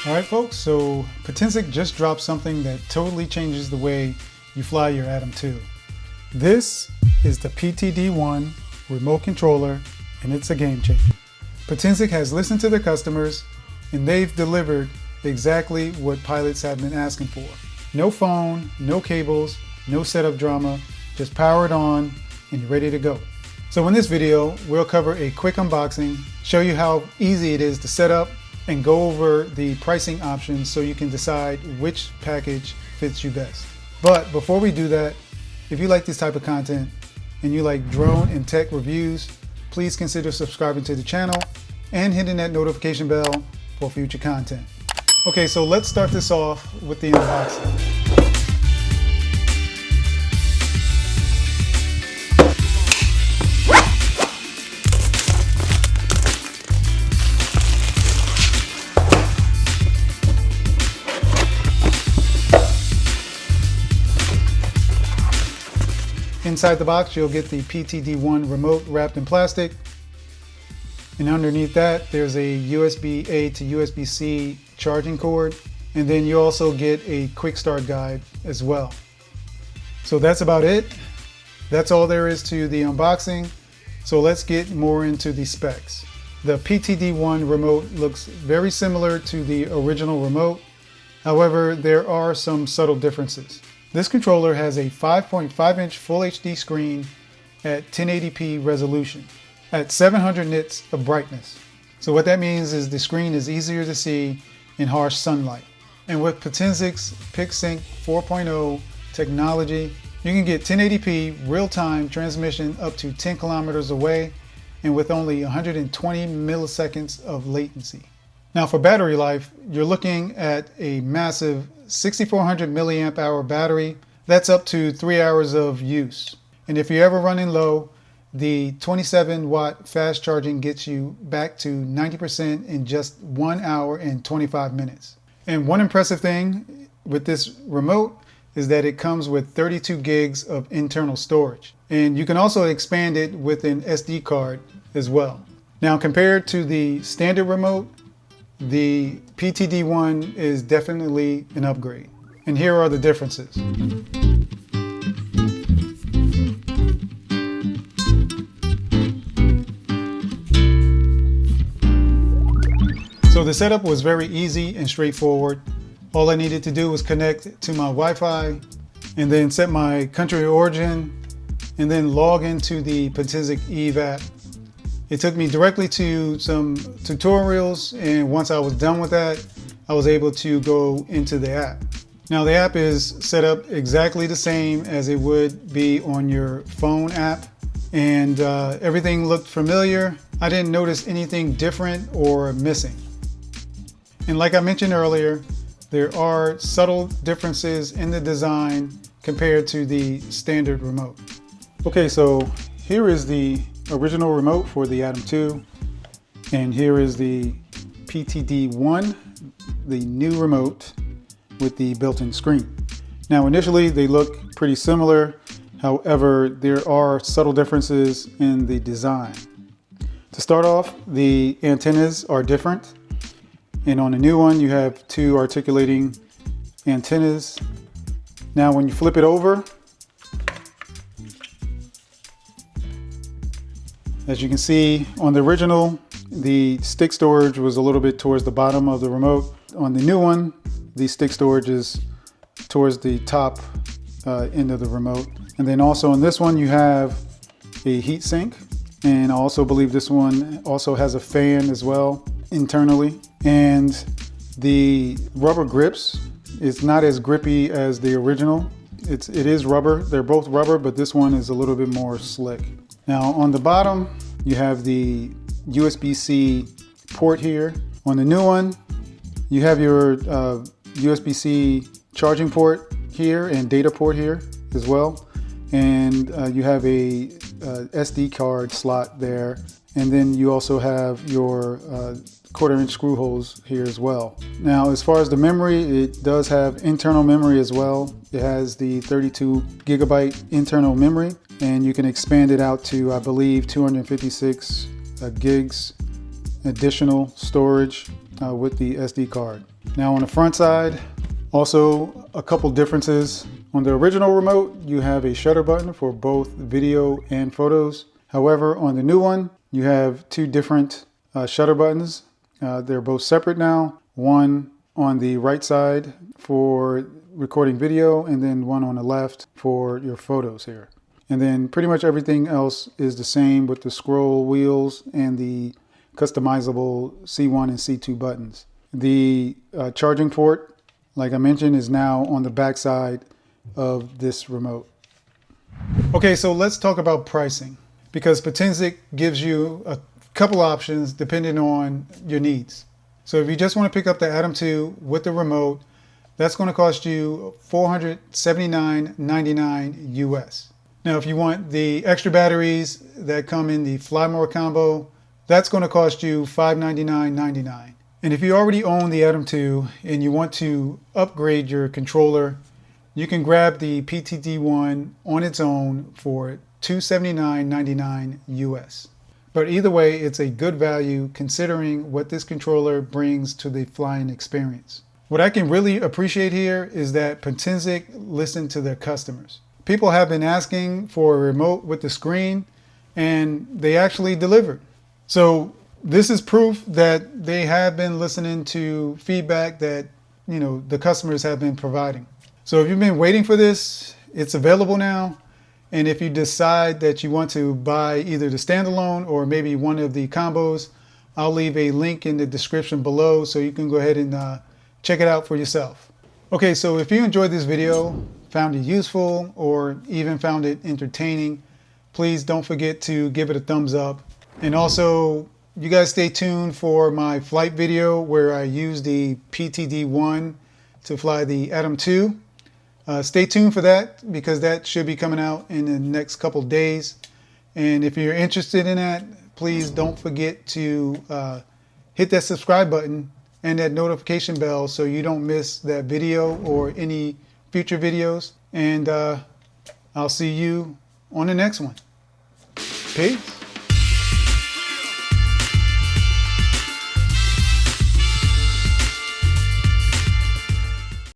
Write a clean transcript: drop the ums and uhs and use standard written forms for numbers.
Alright folks, so Potensic just dropped something that totally changes the way you fly your Atom 2. This is the PTD-1 Remote Controller, and it's a game changer. Potensic has listened to their customers, and they've delivered exactly what pilots have been asking for. No phone, no cables, no setup drama, just power it on and you're ready to go. So in this video, we'll cover a quick unboxing, show you how easy it is to set up, and go over the pricing options so you can decide which package fits you best. But before we do that, if you like this type of content and you like drone and tech reviews, please consider subscribing to the channel and hitting that notification bell for future content. Okay, so let's start this off with the unboxing. Inside the box, you'll get the PTD-1 remote wrapped in plastic. And underneath that, there's a USB-A to USB-C charging cord. And then you also get a quick start guide as well. So that's about it. That's all there is to the unboxing. So let's get more into the specs. The PTD-1 remote looks very similar to the original remote. However, there are some subtle differences. This controller has a 5.5-inch Full HD screen at 1080p resolution at 700 nits of brightness. So what that means is the screen is easier to see in harsh sunlight. And with Potensic's PicSync 4.0 technology, you can get 1080p real-time transmission up to 10 kilometers away and with only 120 milliseconds of latency. Now for battery life, you're looking at a massive 6400 milliamp hour battery. That's up to 3 hours of use. And if you're ever running low, the 27 watt fast charging gets you back to 90% in just 1 hour and 25 minutes. And one impressive thing with this remote is that it comes with 32 gigs of internal storage. And you can also expand it with an SD card as well. Now compared to the standard remote, the PTD-1 is definitely an upgrade. And here are the differences. So the setup was very easy and straightforward. All I needed to do was connect to my Wi-Fi and then set my country of origin and then log into the Potensic Eve app. It took me directly to some tutorials, and once I was done with that, I was able to go into the app. Now the app is set up exactly the same as it would be on your phone app, and everything looked familiar. I didn't notice anything different or missing. And like I mentioned earlier, there are subtle differences in the design compared to the standard remote. Okay, so here is the original remote for the Atom 2, and here is the PTD-1, the new remote with the built-in screen. Now initially they look pretty similar, however there are subtle differences in the design. To start off, the antennas are different, and on the new one you have two articulating antennas. Now when you flip it over, as you can see, on the original, the stick storage was a little bit towards the bottom of the remote. On the new one, the stick storage is towards the top end of the remote. And then also on this one, you have a heat sink. And I also believe this one also has a fan as well internally. And the rubber grips is not as grippy as the original. It is rubber. They're both rubber, but this one is a little bit more slick. Now on the bottom, you have the USB-C port here. On the new one, you have your USB-C charging port here and data port here as well. And you have a SD card slot there. And then you also have your 1/4-inch screw holes here as well. Now as far as the memory, it does have internal memory as well. It has the 32 gigabyte internal memory, and you can expand it out to, I believe, 256 gigs additional storage with the SD card. Now on the front side, also a couple differences. On the original remote, you have a shutter button for both video and photos. However, on the new one, you have two different shutter buttons. They're both separate now. One on the right side for recording video, and then one on the left for your photos here. And then pretty much everything else is the same with the scroll wheels and the customizable C1 and C2 buttons. The charging port, like I mentioned, is now on the back side of this remote. Okay, so let's talk about pricing, because Potensic gives you a couple options depending on your needs. So if you just want to pick up the Atom 2 with the remote, that's going to cost you $479.99 US. Now, if you want the extra batteries that come in the Fly More combo, that's going to cost you $599.99. And if you already own the Atom 2 and you want to upgrade your controller, you can grab the PTD-1 on its own for $279.99 US. But either way, it's a good value considering what this controller brings to the flying experience. What I can really appreciate here is that Potensic listened to their customers. People have been asking for a remote with the screen, and they actually delivered. So this is proof that they have been listening to feedback that, the customers have been providing. So if you've been waiting for this, it's available now. And if you decide that you want to buy either the standalone or maybe one of the combos, I'll leave a link in the description below so you can go ahead and check it out for yourself. Okay, so if you enjoyed this video, found it useful, or even found it entertaining, please don't forget to give it a thumbs up. And also, you guys stay tuned for my flight video where I use the PTD-1 to fly the Atom 2. Stay tuned for that because that should be coming out in the next couple days. And if you're interested in that, please don't forget to hit that subscribe button and that notification bell so you don't miss that video or any future videos. And I'll see you on the next one. Peace.